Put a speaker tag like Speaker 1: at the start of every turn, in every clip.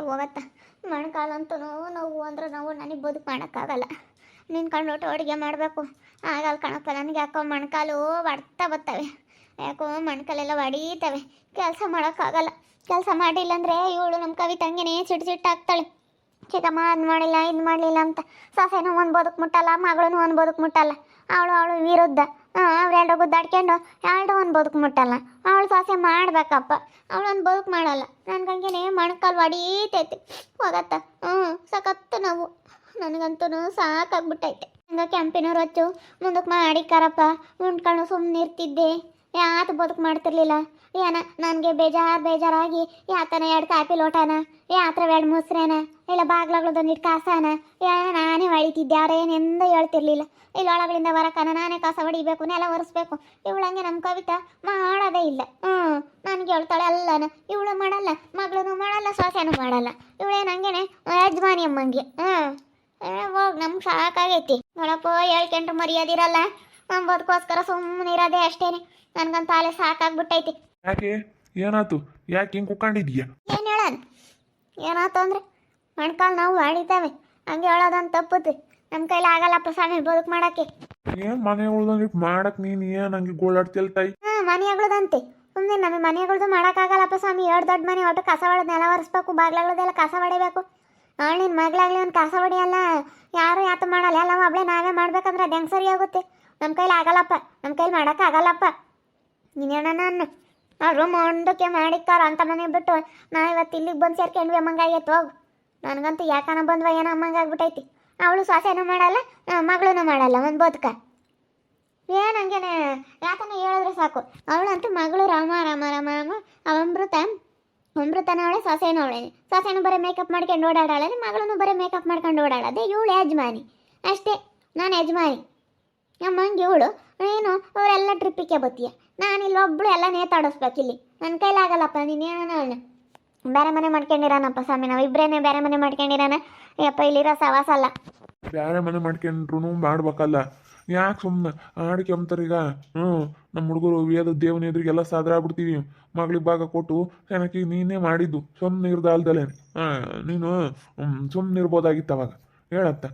Speaker 1: ಹೋಗತ್ತ ಮೊಣಕಾಲಂತೂ ನೋವು ಅಂದ್ರೆ ನೋವು ನನಗೆ ಬದುಕು ಮಾಡೋಕ್ಕಾಗಲ್ಲ. ನಿನ್ನ ಕಂಡೋಟು ಅಡುಗೆ ಮಾಡಬೇಕು ಆಗಲ್ಲ ಕಣಪ್ಪ. ನನಗೆ ಯಾಕೋ ಮೊಣಕಾಲು ಹೊಡ್ತಾ ಬರ್ತವೆ, ಯಾಕೋ ಮೊಣಕಾಲೆಲ್ಲ ಹೊಡೀತವೆ, ಕೆಲಸ ಮಾಡೋಕ್ಕಾಗಲ್ಲ. ಕೆಲಸ ಮಾಡಿಲ್ಲ ಅಂದರೆ ಇವಳು ನಮ್ಮ ಕವಿತೆ ಹಂಗೇನೆ ಸಿಟ್ಟಾಗ್ತಾಳೆ. ಚಿಕ್ಕಮ್ಮ ಅದು ಮಾಡಿಲ್ಲ ಇದು ಮಾಡಲಿಲ್ಲ ಅಂತ. ಸೊಸೆನೂ ಒಂದು ಬದುಕು ಮುಟ್ಟಲ್ಲ, ಮಗಳೂ ಒಂದು ಬದುಕು ಮುಟ್ಟಲ್ಲ. ಅವಳು ವಿರುದ್ಧ ಅವ್ರೆರಡು ಗುದ್ದಾಡ್ಕೊಂಡು ಎರಡು ಒಂದು ಬದುಕು ಮುಟ್ಟಲ್ಲ. ಅವಳು ಸೊಸೆ ಮಾಡಬೇಕಪ್ಪ, ಅವಳೊಂದು ಬದುಕು ಮಾಡಲ್ಲ. ನನಗಂಗೆ ಮೊಣಕಾಲು ಹೊಡೀತೈತೆ ಹೋಗತ್ತ. ಸಖತ್ತು ನೋವು, ನನಗಂತೂ ಸಾಕಾಗ್ಬಿಟ್ಟೈತೆ. ಹಂಗೆ ಕೆಂಪಿನವ್ರು ಹಚ್ಚು ಮುಂದಕ್ಕೆ ಮಾಡಿಕಾರಪ್ಪ ಉಂಡ್ಕೊಂಡು ಸುಮ್ಮನೆ ಇರ್ತಿದ್ದೆ, ಯಾತು ಬದುಕು ಮಾಡ್ತಿರ್ಲಿಲ್ಲ. ಏನ ನನಗೆ ಬೇಜಾರಾಗಿ ಯಾತನ 2 ಕಾಪಿ ಲೋಟನ, ಯಾತ್ರ 2 ಮೊಸರೇನ, ಇಲ್ಲ ಬಾಗ್ಲಾಗ್ಳದೊಂದಿಟ್ಟು ಕಾಸನ ನಾನೇ ಹೊಳಿತಿದ್ದೆ. ಅವ್ರೇನೆಂದು ಹೇಳ್ತಿರ್ಲಿಲ್ಲ. ಇಲ್ಲಿ ಒಳಗಳಿಂದ ಹೊರಕನ ನಾನೇ ಕಸ ಹೊಡಿಬೇಕು, ನೆಲ ಒರೆಸ್ಬೇಕು. ಇವಳಂಗೆ ನಮ್ಮ ಕವಿತಾ ಮಾಡೋದೇ ಇಲ್ಲ. ನನಗೆ ಹೇಳ್ತಾಳೆ ಅಲ್ಲನ. ಇವಳು ಮಾಡಲ್ಲ, ಮಗಳೂ ಮಾಡಲ್ಲ, ಸೊಸೆನೂ ಮಾಡಲ್ಲ. ಇವಳೇನು ಹಂಗೇನೆ ಯಜಮಾನಿ ಅಮ್ಮಂಗೆ. ಹೋಗಿ ನಮ್ಗೆ ಸಾಕಾಗೈತಿ ನೋಡಪ್ಪ. ಹೇಳ್ಕೊಂಡ್ರು ಮರ್ಯಾದಿರಲ್ಲ, ಅಂಬೋದಕ್ಕೋಸ್ಕರ ಸುಮ್ಮನೆ ಇರೋದೇ ಅಷ್ಟೇನೆ. ನನಗಂತ ಅಲ್ಲೇ ಸಾಕಾಗ್ಬಿಟ್ಟೈತಿ.
Speaker 2: ಯಾಕೆ ಏನಾಯ್ತು? ಯಾಕೆ ಹಿಂಗೆ ಕುಕ್ಕೊಂಡಿದ್ಯಾ?
Speaker 1: ಏನು ಹೇಳೋಣ, ಏನಾಯ್ತು ಅಂದ್ರೆ ಮೊಣಕಾಲು ನಾವು ಹೊಡಿತಾವೆ, ಹಂಗೆ ಹೇಳೋದಂತ ತಪ್ಪುತ್ತೆ. ನಮ್ಮ ಕೈಲಿ ಆಗಲ್ಲಪ್ಪ ಸ್ವಾಮಿ ಬದುಕು ಮಾಡೋಕ್ಕೆ.
Speaker 2: ಏನು ಮನೆ ಉಳ್ದಂಗಿಟ್ಟು ಮಾಡಕ್ಕೆ ನೀನು ಏನು ಹಂಗೆ ಗೋಳಾಡ್ತಿಲ್ ತಾಯಿ?
Speaker 1: ಮನೆಗಳದಂತೆ ಸುಮ್ಮನೆ ನಮಗೆ ಮನೆಗಳದ್ದು ಮಾಡೋಕ್ಕಾಗಲ್ಲಪ್ಪ ಸ್ವಾಮಿ. 2 ದೊಡ್ಡ ಮನೆ ಒಟ್ಟು ಕಸ ಹೊಡೆದು ನೆಲ ಒರೆಸ್ಬೇಕು, ಬಾಗ್ಲಾಗಳದೆಲ್ಲ ಕಸ ಹೊಡಿಬೇಕು. ನಿನ್ನ ಮಗಳಾಗಲಿ ಒಂದು ಕಸ ಹೊಡಿಯಲ್ಲ, ಯಾರು ಯಾತು ಮಾಡಲ್ಲ, ಎಲ್ಲ ಒಬ್ಬಳೆ ನಾವೇ ಮಾಡ್ಬೇಕಂದ್ರೆ ಅದು ಹೆಂಗೆ ಸರಿ ಆಗುತ್ತೆ? ನಮ್ಮ ಕೈಲಿ ಆಗಲ್ಲಪ್ಪ, ನಮ್ಮ ಕೈಲಿ ಮಾಡೋಕ್ಕಾಗಲ್ಲಪ್ಪ. ನೀನೇನ ನಾನು ಅವರು ಮುಂದಕ್ಕೆ ಮಾಡಿಕ್ಕಾರ ಅಂತ ಮನೆ ಬಿಟ್ಟು ನಾ ಇವತ್ತು ಇಲ್ಲಿಗೆ ಬಂದು ಸೇರ್ಕೊಂಡ್ವಿ ಅಮ್ಮಂಗಾಗೈತೆ. ಹೋಗು, ನನಗಂತೂ ಯಾಕನ ಬಂದ್ವ ಏನೋ ಅಮ್ಮಂಗಾಗ್ಬಿಟ್ಟೈತಿ. ಅವಳು ಸೊಸೆನೂ ಮಾಡಲ್ಲ, ಮಗಳೂ ಮಾಡಲ್ಲ, ಒಂದು ಬದುಕ ಏನು ಹಂಗೇನೆ ಯಾಕನ ಹೇಳಿದ್ರೆ ಸಾಕು. ಅವಳಂತೂ ಮಗಳು ರಾಮ ರಾಮ ರಾಮ ರಾಮ ಅಮೃತನ ಅವಳೆ, ಸೊಸೆನೂ ಅವಳೆ. ಸೊಸೆನೂ ಬರೀ ಮೇಕಪ್ ಮಾಡ್ಕೊಂಡು ಓಡಾಡಲ್ಲ, ಮಗಳೂ ಬರೀ ಮೇಕಪ್ ಮಾಡ್ಕೊಂಡು ಓಡಾಡೋದೆ. ಇವಳು ಯಜಮಾನಿ ಅಷ್ಟೇ, ನಾನು ಯಜಮಾನಿ. ನಮ್ಮಂಗೆ ಇವಳು ನೀನು ಅವರೆಲ್ಲ ಟ್ರಿಪ್ಪಿಗೆ ಬತ್ತೀಯ, ನಾನು ಇಲ್ಲಿ ಒಬ್ಬಳು ಎಲ್ಲ ನೇತಾಡಿಸ್ಬೇಕು. ಇಲ್ಲಿ ನನ್ನ ಕೈಲಾಗಲ್ಲಪ್ಪ. ನೀನೇನ ಬೇರೆ ಮನೆ ಮಾಡ್ಕೊಂಡಿರಾನಪ್ಪ ಸ್ವಾಮಿ, ನಾವು ಇಬ್ಬರೇನೆ ಬೇರೆ ಮನೆ ಮಾಡ್ಕೊಂಡಿರಾನ. ಯಪ್ಪ ಇಲ್ಲಿರೋ ಸವಾಸ ಅಲ್ಲ.
Speaker 2: ಬೇರೆ ಮನೆ ಮಾಡ್ಕೊಂಡ್ರು ಮಾಡ್ಬೇಕಲ್ಲ, ಯಾಕೆ ಸುಮ್ಮನೆ ಆಡ್ಕೊಂತಾರೀಗ? ನಮ್ಮ ಹುಡುಗರು ವೇದ ದೇವನ ಎದುರಿಗೆಲ್ಲ ಸಾದ್ರ ಆಗ್ಬಿಡ್ತೀವಿ. ಮಗಳಿಗೆ ಭಾಗ ಕೊಟ್ಟು ಚೆನ್ನಾಗಿ ನೀನೇ ಮಾಡಿದ್ದು ಸುಮ್ಮನೆ ಇರ್ದಲ್ದಲೇ ನೀನು ಸುಮ್ಮನೆ ಇರ್ಬೋದಾಗಿತ್ತು ಅವಾಗ. ಹೇಳತ್ತ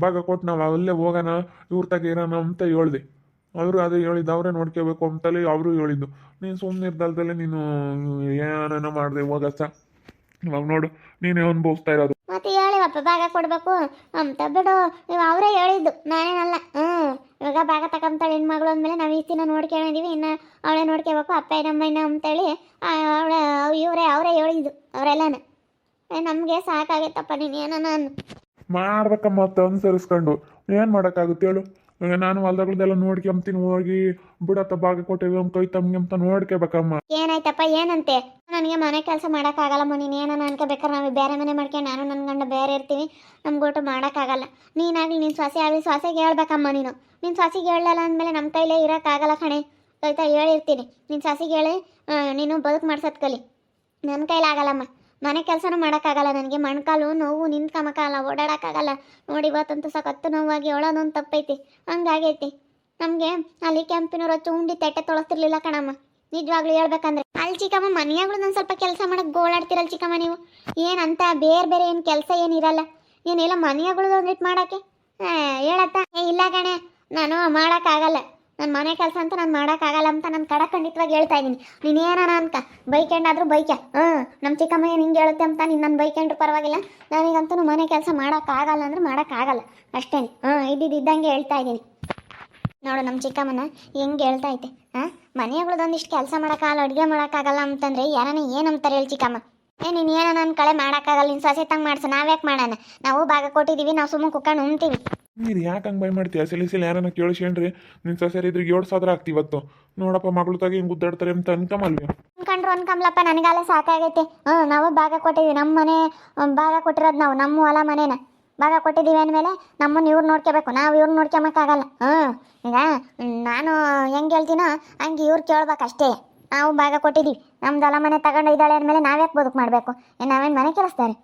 Speaker 2: ಭಾಗ ಕೊಟ್ಟು ನಾವು ಅಲ್ಲೇ ಹೋಗೋಣ, ಇವ್ರ ತಗ ಇರೋಣ ಅಂತ ಹೇಳ್ದೆ. ಅವರು ಅದೇ ಹೇಳಿದ್ದು, ಅವರೇ ನೋಡ್ಕೋಬೇಕು ಅಂತಲೇ ಅವರು ಹೇಳಿದ್ದು. ನೀನು ಸುಮ್ಮನೆ ಇರ್ದಲ್ದಲ್ಲೇ ನೀನು ಏನೇನೋ ಮಾಡಿದೆ ಹೋಗತ್ತ. ಇವಾಗ ನೋಡು ನೀನೇ ಅನುಭವಿಸ್ತಾ ಇರೋದು.
Speaker 1: ಮತ್ತೆ ಹೇಳಿವಪ್ಪ ಭಾಗ ಕೊಡಬೇಕು ಅಂತ ಬಿಡು. ನೀವು ಅವರೇ ಹೇಳಿದ್ದು, ನಾನೇನಲ್ಲ. ಇವಾಗ ಭಾಗ ತಗೊಂತಾಳೆ ಹೆಣ್ಮಗಳು ಅಂದಮೇಲೆ ನಾವು ಈ ದಿನ ನೋಡ್ಕೊಂಡಿದ್ದೀವಿ, ಇನ್ನು ಅವಳೇ ನೋಡ್ಕೋಬೇಕು ಅಪ್ಪ ನಮ್ಮಯ್ಯನ ಅಂತೇಳಿ ಅವರೇ ಹೇಳಿದ್ದು ಅವರೆಲ್ಲನ. ನಮಗೆ ಸಾಕಾಗೈತಪ್ಪ. ನೀನು ಏನೋ ನಾನು
Speaker 2: ಮಾಡ್ಬೇಕಮ್ಮ ಮತ್ತೆ ಅನುಸರಿಸ್ಕೊಂಡು ಏನು ಮಾಡೋಕ್ಕಾಗುತ್ತೆ ಹೇಳು? ಈಗ ನಾನು ಹೊಲ್ದಗಳದೆಲ್ಲ ನೋಡ್ಕೊಂತೀನಿ, ಹೋಗಿ ಬಿಡತ್ತ ಭಾಗ ಕೊಟ್ಟಿವಿ ಕೈ ತಮ್ಗೆ ಅಂತ ನೋಡ್ಕೋಬೇಕಮ್ಮ.
Speaker 1: ಏನಾಯ್ತಪ್ಪ ಏನಂತೆ? ನನಗೆ ಮನೆ ಕೆಲಸ ಮಾಡೋಕ್ಕಾಗಲ್ಲಮ್ಮ. ನೀನು ಏನೋ ಅನ್ಕೋಬೇಕಾರೆ ನಾವು ಬೇರೆ ಮನೆ ಮಾಡ್ಕೊಂಡು ನಾನು ನನ್ನ ಗಂಡ ಬೇರೆ ಇರ್ತೀವಿ, ನಮ್ಗೆ ಊಟ ಮಾಡೋಕ್ಕಾಗಲ್ಲ. ನೀನಾಗಲಿ ನಿನ್ನ ಸೊಸೆ ಆಗಲಿ ಸೊಸೆಗೆ ಹೇಳ್ಬೇಕಮ್ಮ. ನಿನ್ನ ಸೊಸೆಗೆ ಹೇಳಲ್ಲ ಅಂದಮೇಲೆ ನಮ್ಮ ಕೈಲೇ ಇರೋಕ್ಕಾಗಲ್ಲ ಕಣೆ. ಕೈತಾ ಹೇಳಿರ್ತೀನಿ, ನಿನ್ನ ಸೊಸೆಗೆ ಹೇಳಿ ನೀನು ಬದುಕು ಮಾಡ್ಸೋದು ಕಲಿ. ನನ್ನ ಕೈಲಾಗಲ್ಲಮ್ಮ, ಮನೆ ಕೆಲಸನೂ ಮಾಡೋಕ್ಕಾಗಲ್ಲ. ನನಗೆ ಮೊಣಕಾಲು ನೋವು, ನಿಂತ್ಕೊಂಬಕ್ಕಾಗಲ್ಲ, ಓಡಾಡೋಕ್ಕಾಗಲ್ಲ. ನೋಡಿ ಇವತ್ತಂತೂ ಸಖತ್ತು ನೋವಾಗಿ ಹೇಳೋದೊಂದು ತಪ್ಪೈತಿ, ಹಂಗಾಗೈತಿ. ನಮಗೆ ಅಲ್ಲಿ ಕೆಂಪಿನವ್ರು ಹಚ್ಚು ಉಂಡಿ ತಟ್ಟೆ ತೊಳಸ್ತಿರ್ಲಿಲ್ಲ ಕಣಮ್ಮ, ನಿಜವಾಗ್ಲೂ ಹೇಳ್ಬೇಕಂದ್ರೆ. ಅಲ್ಲಿ ಚಿಕ್ಕಮ್ಮ ಮನೆಯಾಗಳು ನಾನು ಸ್ವಲ್ಪ ಕೆಲಸ ಮಾಡೋಕ್ಕೆ ಗೋಳಾಡ್ತಿರಲ್ಲ ಚಿಕ್ಕಮ್ಮ ನೀವು. ಏನಂತ ಬೇರೆ ಏನು ಕೆಲಸ ಏನಿರಲ್ಲ, ಏನಿಲ್ಲ ಮನೆಯಾಗಳು ಒಂದಿಟ್ಟು ಮಾಡೋಕ್ಕೆ ಹೇಳತ್ತ. ಇಲ್ಲ ಕಣೆ, ನಾನು ಮಾಡೋಕ್ಕಾಗಲ್ಲ, ನನ್ನ ಮನೆ ಕೆಲಸ ಅಂತ ನಾನು ಮಾಡೋಕ್ಕಾಗಲ್ಲ ಅಂತ ನಾನು ಖಂಡಿತವಾಗಿ ಹೇಳ್ತಾ ಇದ್ದೀನಿ. ನೀನೇನ ಅನ್ಕ ಬೈಕೊಂಡಾದ್ರೂ ಬೈಕ. ನಮ್ಮ ಚಿಕ್ಕಮ್ಮ ಏನು ಹಿಂಗೆ ಹೇಳುತ್ತೆ ಅಂತ ನೀನು ನನ್ನ ಬೈಕೊಂಡ್ರು ಪರವಾಗಿಲ್ಲ. ನನಗಂತೂ ಮನೆ ಕೆಲಸ ಮಾಡೋಕ್ಕಾಗಲ್ಲ ಅಂದ್ರೆ ಮಾಡೋಕ್ಕಾಗಲ್ಲ ಅಷ್ಟೇ. ಇದ್ದಂಗೆ ಹೇಳ್ತಾ ಇದ್ದೀನಿ ನೋಡು. ನಮ್ಮ ಚಿಕ್ಕಮ್ಮನ ಹೆಂಗೆ ಹೇಳ್ತಾ ಐತೆ. ಮನೆಗಳದೊಂದಿಷ್ಟು ಕೆಲಸ ಮಾಡೋಕ್ಕಾಗಲ್ಲ, ಅಡುಗೆ ಮಾಡೋಕ್ಕಾಗಲ್ಲ ಅಂತಂದರೆ ಯಾರನ್ನ ಏನಂತಾರೆ ಹೇಳಿ ಚಿಕ್ಕಮ್ಮ? ನೀನು ಏನೋ ನನ್ನ ಕಳೆ ಮಾಡೋಕ್ಕಾಗಲ್ಲ, ನಿನ್ನ ಸೊಸೆ ತಂಗೆ ಮಾಡ್ಸ, ನಾವ್ಯಾಕೆ ಮಾಡೋಣ? ನಾವು ಭಾಗ ಕೊಟ್ಟಿದ್ದೀವಿ, ನಾವು ಸುಮ್ಮನೆ ಕುತ್ಕೊಂಡು ಉಣ್ತೀವಿ.
Speaker 2: ನೀರು ಯಾಕೆ ಹಂಗೆ ಬೈ ಮಾಡ್ತೀಯ? ಸಿಲಿ ಯಾರನ್ನ ಕೇಳಿಸ್ಕೊಂಡ್ರಿ ನಿನ್ನ ಸೊಸೆರು ಇದ್ರಿಗೆ 7,000 ಆಗ್ತಿವತ್ತು. ನೋಡಪ್ಪ ಮಗಳು ತಾಗಿ ಹಿಂಗೆ ಗುದ್ದಾಡ್ತಾರೆ ಅಂತ ಅನ್ಕಮಲ್ವಿ?
Speaker 1: ಅನ್ಕಂಬ್ಲಪ್ಪ, ನನಗಾಲ ಸಾಕಾಗೈತೆ. ನಾವು ಭಾಗ ಕೊಟ್ಟಿದ್ದೀವಿ, ನಮ್ಮ ಮನೆ ಭಾಗ ಕೊಟ್ಟಿರೋದು ನಾವು, ನಮ್ಮ ಹೊಲ ಮನೇನ ಭಾಗ ಕೊಟ್ಟಿದ್ದೀವಿ ಅಂದಮೇಲೆ ನಮ್ಮನ್ನು ಇವ್ರು ನೋಡ್ಕೋಬೇಕು, ನಾವು ಇವ್ರು ನೋಡ್ಕೊಳಕ್ಕಾಗಲ್ಲ. ಈಗ ನಾನು ಹೆಂಗೆ ಹೇಳ್ತೀನೋ ಹಂಗೆ ಇವ್ರು ಕೇಳ್ಬೇಕಷ್ಟೇ. ನಾವು ಭಾಗ ಕೊಟ್ಟಿದ್ದೀವಿ, ನಮ್ದು ಹೊಲ ಮನೆ ತಗೊಂಡು ಇದ್ದಾಳೆ ಅಂದಮೇಲೆ ನಾವ್ಯಾಕೆ ಬದುಕು ಮಾಡಬೇಕು? ನಾವೇನು ಮನೆ ಕೆಲಸ್ತಾರೆ?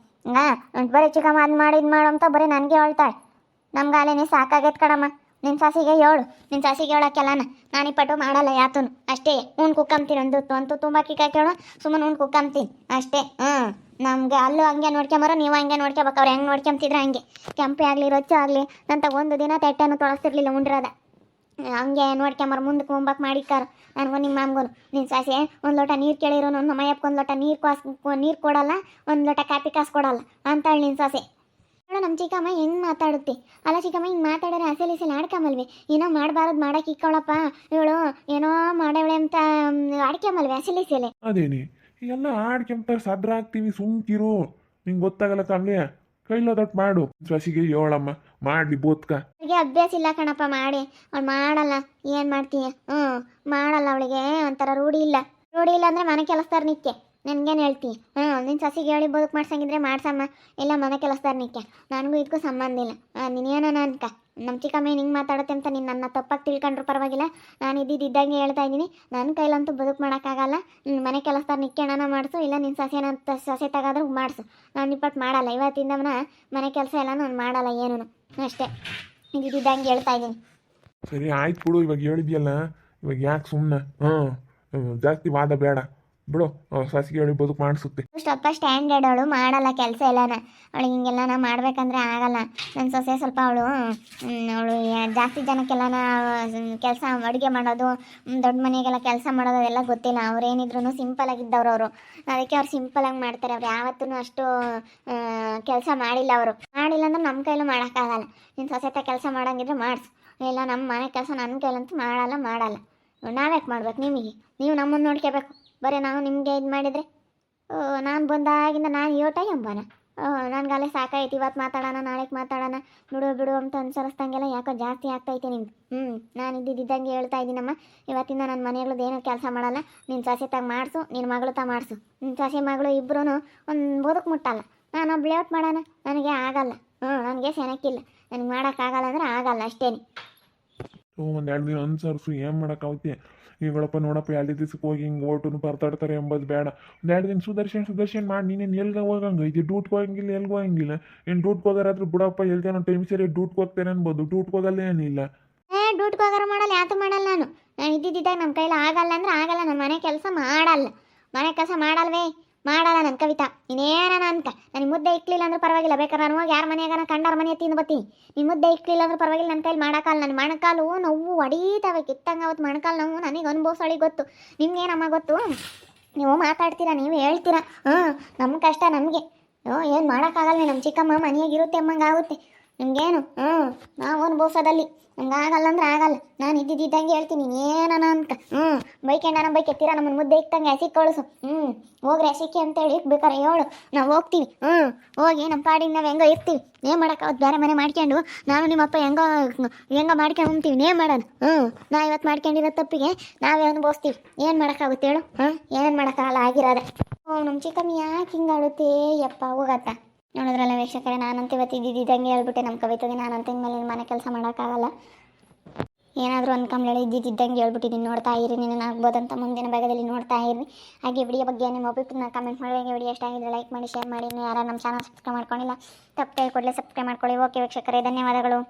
Speaker 1: ಬರೀ ಚಿಕ್ಕಮ್ಮ ಅದು ಮಾಡಿ ಇದು ಮಾಡು ಅಂತ ಬರೀ ನನಗೆ ಹೇಳ್ತಾಳೆ. ನಮ್ಗೆ ಅಲ್ಲೇನೆ ಸಾಕಾಗೈತೆ ಕಣಮ್ಮ. ನಿನ್ನ ಸಾಸಿಗೆ ಹೇಳು, ನಿನ್ನ ಸಾಸಿಗೆ ಹೇಳೋಕ್ಕೆಲ್ಲನ ನಾನು ಈ ಪಟ್ಟು ಮಾಡಲ್ಲ ಯಾತನು ಅಷ್ಟೇ. ಕುಕ್ಕಂತೀನಿ ಅಂತೂ ತುಂಬ ಕಿಕ್ಕ ಕೇಳೋ ಸುಮ್ಮನೆ ಕುಕ್ಕಂತೀನಿ ಅಷ್ಟೇ. ನಮಗೆ ಅಲ್ಲೂ ಹಂಗೆ ನೋಡ್ಕೊಂಬರೋ ನೀವು ಹಂಗೆ ನೋಡ್ಕೋಬೇಕು. ಅವ್ರು ಹೆಂಗೆ ನೋಡ್ಕೊಂತಿದ್ರೆ ಹಂಗೆ ಕೆಂಪೆ ಆಗಲಿ ರೊಚ್ಚ ಆಗಲಿ ನಂತ ಒಂದು ದಿನ ತಟ್ಟೆನೂ ತೊಳಸ್ತಿರ್ಲಿಲ್ಲ ಉಂಡ್ರದ ಹಂಗೆ ನೋಡ್ಕೊಂಬರು ಮುಂದಕ್ಕೆ ಮುಂಬಕ್ಕೆ ಮಾಡಿಕ್ಕಾರ. ನನಗೂ ನಿಮ್ಮ ಮಾಮ್ಗೂ ನಿನ್ನ ಸಾಸೆ ಒಂದು ಲೋಟ ನೀರು ಕೇಳಿರೋ ನಮ್ಮ ಮಯ್ಯಪ್ಪ ಒಂದು ಲೋಟ ನೀರು ಕೊಡಲ್ಲ, ಒಂದು ಲೋಟ ಕಾಪಿ ಕಾಸು ಕೊಡಲ್ಲ ಅಂತಾಳೆ ನಿನ್ನ ಸಾಸೆ. ನೋಡ ನಮ್ಮ ಚಿಕ್ಕಮ್ಮ ಹೆಂಗೆ ಮಾತಾಡುತ್ತೆ. ಅಲ್ಲ ಚಿಕ್ಕಮ್ಮ ಹಿಂಗೆ ಮಾತಾಡಿದ್ರೆ ಹಸೆಲಿಸೆಲಿ ಆಡ್ಕೊಂಬಲ್ವಿ. ಏನೋ ಮಾಡಬಾರದು ಮಾಡಕ್ಕೆ ಇಕ್ಕೊಳ್ಳಪ್ಪ ಇವಳು ಏನೋ ಮಾಡವಳೆ ಅಂತ ಆಡ್ಕೊಂಬಲ್ವಿ ಹಸೆಲಿಸೆಲೆ.
Speaker 2: ಅದೇನಿ ಎಲ್ಲ ಆಡ್ಕೊಂತಾರೆ ಸದ್ರ ಆಗ್ತೀವಿ ಸುಮ್ಕಿರು, ನಿಂಗೆ ಗೊತ್ತಾಗಲ್ಲ ಕಮ್ಲಿ ಕೈಲೋದಟ್ಟು ಮಾಡು. ಸಸಿಗೆ ಹೇಳಮ್ಮ ಮಾಡ್ಲಿ ಬೋತ್ಕ.
Speaker 1: ಅವಳಿಗೆ ಅಭ್ಯಾಸ ಇಲ್ಲ ಕಣಪ್ಪ ಮಾಡಿ, ಅವ್ಳು ಮಾಡಲ್ಲ. ಏನು ಮಾಡ್ತೀಯ? ಮಾಡಲ್ಲ, ಅವಳಿಗೆ ಒಂಥರ ರೂಢಿ ಇಲ್ಲ. ರೂಢಿ ಇಲ್ಲ ಅಂದರೆ ಮನೆ ಕೆಲಸದಾರ ನಿಕ್ಕೆ ನನಗೇನು ಹೇಳ್ತೀಯ? ನಿನ್ನ ಸಸಿಗೆ ಹೇಳಿ ಬದುಕು ಮಾಡ್ಸಂಗಿದ್ರೆ ಮಾಡ್ಸಮ್ಮ, ಇಲ್ಲ ಮನೆ ಕೆಲಸದಾರ ನಿಕ್ಕೆ. ನನಗೂ ಇದಕ್ಕೂ ಸಂಬಂಧ ಇಲ್ಲ. ನೀನೇನ ಅನ್ಕ ನಮ್ಮ ಚಿಕ್ಕಮ್ಮ ಹಿಂಗೆ ಮಾತಾಡುತ್ತೆ ಅಂತ ನೀನು ನನ್ನ ತಪ್ಪಾಗಿ ತಿಳ್ಕೊಂಡ್ರು ಪರವಾಗಿಲ್ಲ. ನಾನು ಇದ್ದಂಗೆ ಹೇಳ್ತಾ ಇದ್ದೀನಿ. ನನ್ನ ಕೈಲಂತೂ ಬದುಕು ಮಾಡೋಕ್ಕಾಗಲ್ಲ. ಮನೆ ಕೆಲಸದಾರ ನಿಕ್ಕೆಣನ ಮಾಡಿಸು, ಇಲ್ಲ ನಿನ್ನ ಸೊಸೆ ತಗಾದ್ರೂ ಮಾಡಿಸು. ನಾನು ನಿಪ್ಪಟ್ಟು ಮಾಡಲ್ಲ. ಇವತ್ತಿಂದವನ ಮನೆ ಕೆಲಸ ಎಲ್ಲ ನಾನು ಮಾಡಲ್ಲ ಏನೂ, ಅಷ್ಟೇ. ಇದ್ದಂಗೆ ಹೇಳ್ತಾ ಇದ್ದೀನಿ.
Speaker 2: ಸರಿ ಆಯ್ತು ಬಿಡು, ಇವಾಗ ಹೇಳಿದ್ಯಲ್ಲ, ಇವಾಗ ಯಾಕೆ ಸುಮ್ಮನೆ ಜಾಸ್ತಿ ವಾದ ಬೇಡ ಬಿಡು. ಸಸಿಗೆ ಹೇಳಿ ಬದುಕು ಮಾಡಿಸುತ್ತೆ.
Speaker 1: ಸ್ವಲ್ಪ ಸ್ಟ್ಯಾಂಡರ್ಡ್ ಅವಳು, ಮಾಡಲ್ಲ ಕೆಲಸ ಎಲ್ಲನ. ಅವಳಿಗೆ ಹಿಂಗೆಲ್ಲ ಮಾಡ್ಬೇಕಂದ್ರೆ ಆಗಲ್ಲ. ನನ್ನ ಸೊಸೆ ಸ್ವಲ್ಪ ಅವಳು ಜಾಸ್ತಿ ಜನಕ್ಕೆಲ್ಲನ ಕೆಲಸ ಅಡುಗೆ ಮಾಡೋದು, ದೊಡ್ಡ ಮನೆಗೆಲ್ಲ ಕೆಲಸ ಮಾಡೋದು ಅದೆಲ್ಲ ಗೊತ್ತಿಲ್ಲ. ಅವ್ರೇನಿದ್ರು ಸಿಂಪಲಾಗಿದ್ದವ್ರು ಅವರು. ಅದಕ್ಕೆ ಅವ್ರು ಸಿಂಪಲಾಗಿ ಮಾಡ್ತಾರೆ. ಅವ್ರು ಯಾವತ್ತೂ ಅಷ್ಟು ಕೆಲಸ ಮಾಡಿಲ್ಲ. ಅವರು ಮಾಡಿಲ್ಲ ಅಂದ್ರೆ ನಮ್ಮ ಕೈಲೂ ಮಾಡೋಕ್ಕಾಗಲ್ಲ. ನಿನ್ನ ಸೊಸೆ ಕೆಲಸ ಮಾಡೋಂಗಿದ್ರೆ ಮಾಡಿಸು, ಇಲ್ಲ ನಮ್ಮ ಮನೆ ಕೆಲಸ ನನ್ನ ಕೈಲಂತೂ ಮಾಡಲ್ಲ. ನಾವ್ಯಾಕೆ ಮಾಡ್ಬೇಕು ನಿಮಗೆ? ನೀವು ನಮ್ಮನ್ನು ನೋಡ್ಕೋಬೇಕು. ಬರೀ ನಾವು ನಿಮಗೆ ಇದು ಮಾಡಿದರೆ ನಾನು ಬಂದಾಗಿಂದ ನಾನು ಯೋಟ ಎಂಬನ ನನಗೆ ಅಲ್ಲೇ ಸಾಕಾಯ್ತು. ಇವತ್ತು ಮಾತಾಡೋಣ ನಾಳೆಗೆ ಮಾತಾಡೋಣ ಬಿಡು ಅಂತ ಅನ್ಸರಿಸ್ದಂಗೆಲ್ಲ ಯಾಕೋ ಜಾಸ್ತಿ ಆಗ್ತೈತೆ ನಿಮ್ಗೆ. ನಾನು ಇದ್ದಂಗೆ ಹೇಳ್ತಾ ಇದ್ದೀನಮ್ಮ. ಇವತ್ತಿಂದ ನನ್ನ ಮನೆಗಳದ್ದು ಏನೋ ಕೆಲಸ ಮಾಡಲ್ಲ. ನಿನ್ನ ಸೊಸೆ ತಾಗ ಮಾಡಿಸು, ನಿನ್ನ ಮಗಳು ತಾ ಮಾಡಿಸು. ನಿನ್ನ ಸೊಸೆ ಮಗಳು ಇಬ್ಬರೂ ಒಂದು ಬದುಕು ಮುಟ್ಟಲ್ಲ. ನಾನು ಒಬ್ಳು ಲೇಟ್ ಮಾಡೋಣ, ನನಗೆ ಆಗಲ್ಲ. ನನಗೆ ಸೆನಕ್ಕಿಲ್ಲ. ನನಗೆ ಮಾಡೋಕ್ಕಾಗಲ್ಲ ಅಂದ್ರೆ ಆಗಲ್ಲ ಅಷ್ಟೇನೆ.
Speaker 2: ಒಂದು 2 ದಿನ ಅನ್ಸರ್ಸು, ಏನು ಮಾಡೋಕ್ಕಾಗುತ್ತೆ? ಈಗಳಪ್ಪ ನೋಡಪ್ಪ 2 ದಿವ್ಸಕ್ಕೆ ಹೋಗಿ ಹಿಂಗೆ ಓಟು ಪರ್ತಾಡ್ತಾರೆ ಎಂಬುದು ಬೇಡ. ಒಂದು 2 ದಿನ ಸುದರ್ಶನ್ ಮಾಡಿ ನೀನೇನು ಎಲ್ಗೆ ಹೋಗಂಗೆ ಐತಿ? ಡ್ಯೂಟ್ಗೆ ಹೋಗಂಗಿಲ್ಲ, ಎಲ್ಗೆ ಹೋಗಂಗಿಲ್ಲ. ಏನು ಡ್ಯೂಟ್ಗೆ ಹೋಗಾರಾದ್ರೂ ಬಿಡಪ್ಪ, ಎಲ್ಗೇನೋ ಟೈಮ್ ಸರಿ ಡ್ಯೂಟ್ಗೆ ಹೋಗ್ತೇನೆ ಅನ್ಬೋದು. ಡ್ಯೂಟ್ಗೆ ಹೋಗಲ್ಲ ಏನಿಲ್ಲ.
Speaker 1: ಡ್ಯೂಟ್ಗೆ ಹೋಗಾರ ಮಾಡಲ್ಲ, ಯಾತು ಮಾಡಲ್ಲ. ನಾನು ಇದ್ದಿದ್ದಾಗ ನಮ್ಮ ಕೈಲಿ ಆಗಲ್ಲ ಅಂದ್ರೆ ಆಗಲ್ಲ. ನನ್ನ ಮನೆ ಕೆಲಸ ಮಾಡಲ್ಲ. ಮಾಡಲ್ಲ ನನ್ನ ಕವಿತಾ. ನೀನೇನ ಅನ್ಕ ನನಗೆ ಮುದ್ದೆ ಇಕ್ಲಿಲ್ಲ ಅಂದ್ರೆ ಪರವಾಗಿಲ್ಲ, ಬೇಕಾದ್ರೆ ನಾನು ಹೋಗಿ ಯಾರ ಮನೆಯಾಗ ಕಂಡವ್ರ ಮನೆ ತಿಂದು ಬರ್ತೀನಿ. ನೀನು ಮುದ್ದೆ ಇಕ್ಲಿಲ್ಲ ಅಂದ್ರೆ ಪರವಾಗಿಲ್ಲ, ನನ್ನ ಕೈಲಿ ಮಾಡೋಕ್ಕಲ್ಲ. ನನ್ನ ಮೊಣಕಾಲು ನೋವು ಹೊಡೀತವೆ ಕಿತ್ತಂಗೆ. ಅವತ್ತು ಮೊಣಕಾಲು ನೋವು ನನಗೆ ಅನುಭವಿಸೋಳಿ ಗೊತ್ತು. ನಿಮ್ಗೇನಮ್ಮ ಗೊತ್ತು? ನೀವು ಮಾತಾಡ್ತೀರಾ, ನೀವು ಹೇಳ್ತೀರಾ. ನಮ್ಮ ಕಷ್ಟ ನಮಗೆ ಏನು ಮಾಡೋಕ್ಕಾಗಲ್ಲ. ನಮ್ಮ ಚಿಕ್ಕಮ್ಮ ಮನೆಯಾಗಿರುತ್ತೆ ಅಮ್ಮಂಗೆ ಆಗುತ್ತೆ. ನಿಮಗೇನು ನಾವು ಅನುಭವಿಸೋದಲ್ಲಿ ನಮ್ಗೆ ಆಗಲ್ಲ ಅಂದ್ರೆ ಆಗಲ್ಲ. ನಾನು ಇದ್ದಿದ್ದಂಗೆ ಹೇಳ್ತೀನಿ. ಏನನ ಅನ್ಕ ಬೈಕೆತ್ತೀರಾ ನಮ್ಮನ್ನು ಮುದ್ದೆ ಇಕ್ಕಂಗೆ ಹಸಿ ಕಳಿಸು. ಹೋಗ್ರಿ ಹಸಿಕೆ ಅಂತೇಳಿ ಬೇಕಾರೆ ಹೇಳು, ನಾವು ಹೋಗ್ತೀವಿ. ಹೋಗಿ ನಮ್ಮ ಪಾಡಿಗೆ ನಾವು ಹೆಂಗೋ ಇರ್ತೀವಿ. ಏನು ಮಾಡೋಕ್ಕಾವತ್ತು? ಬೇರೆ ಮನೆ ಮಾಡ್ಕೊಂಡು ನಾನು ನಿಮ್ಮಪ್ಪ ಹೆಂಗೋ ಮಾಡ್ಕೊಂಡು ಉಣ್ತೀವಿ. ಏನು ಮಾಡೋಣ? ನಾ ಇವತ್ತು ಮಾಡ್ಕೊಂಡಿರೋ ತಪ್ಪಿಗೆ ನಾವೇ ಅನುಭವಿಸ್ತೀವಿ. ಏನು ಮಾಡೋಕ್ಕಾಗುತ್ತೆ ಹೇಳು? ಏನು ಮಾಡೋಕ್ಕಾಗಲ್ಲ ಆಗಿರೋದೆ. ನಮ್ಮ ಚಿಕ್ಕಮ್ಮ ಯಾಕೆ ಹಿಂಗೆ ಆಡುತ್ತೆ ಯಪ್ಪ ಹೋಗತ್ತ. ನೋಡಿದ್ರಲ್ಲ ವೀಕ್ಷಕರೇ, ನಾನಂತ ಇವತ್ತು ಇದ್ದಿದ್ದಂಗೆ ಹೇಳ್ಬಿಟ್ಟೆ ನಮ್ಮ ಕವಿತೆಗೆ. ನಾನಂತ ಇನ್ಮೇಲೆ ಮನೆ ಕೆಲಸ ಮಾಡೋಕ್ಕಾಗಲ್ಲ. ಏನಾದರೂ ಅನ್ಕೊಂಬ್ಲೇಳಿ ಇದ್ದಿದ್ದಂಗೆ ಹೇಳ್ಬಿಟ್ಟಿದ್ದೀನಿ. ನೋಡ್ತಾ ಇರಿ, ನೀನು ಆಗ್ಬೋದಂತ ಮುಂದಿನ ಭಾಗದಲ್ಲಿ ನೋಡ್ತಾ ಇರಿ. ಹಾಗೆ ವಿಡಿಯೋ ಬಗ್ಗೆ ನಿಮ್ಮ ಒಪಿನಿಯನ್ನ ಕಮೆಂಟ್ ಮಾಡಿ. ವಿಡಿಯೋ ಇಷ್ಟ ಆಗಿದ್ರೆ ಲೈಕ್ ಮಾಡಿ, ಶೇರ್ ಮಾಡಿ. ಯಾರು ನಮ್ಮ ಚಾನಲ್ ಸಬ್ಸ್ಕ್ರೈಬ್ ಮಾಡ್ಕೊಂಡಿಲ್ಲ, ತಪ್ಪು ಕೂಡಲೇ ಸಬ್ಸ್ಕ್ರೈಬ್ ಮಾಡ್ಕೊಳ್ಳಿ. ಓಕೆ ವೀಕ್ಷಕರೇ, ಧನ್ಯವಾದಗಳು.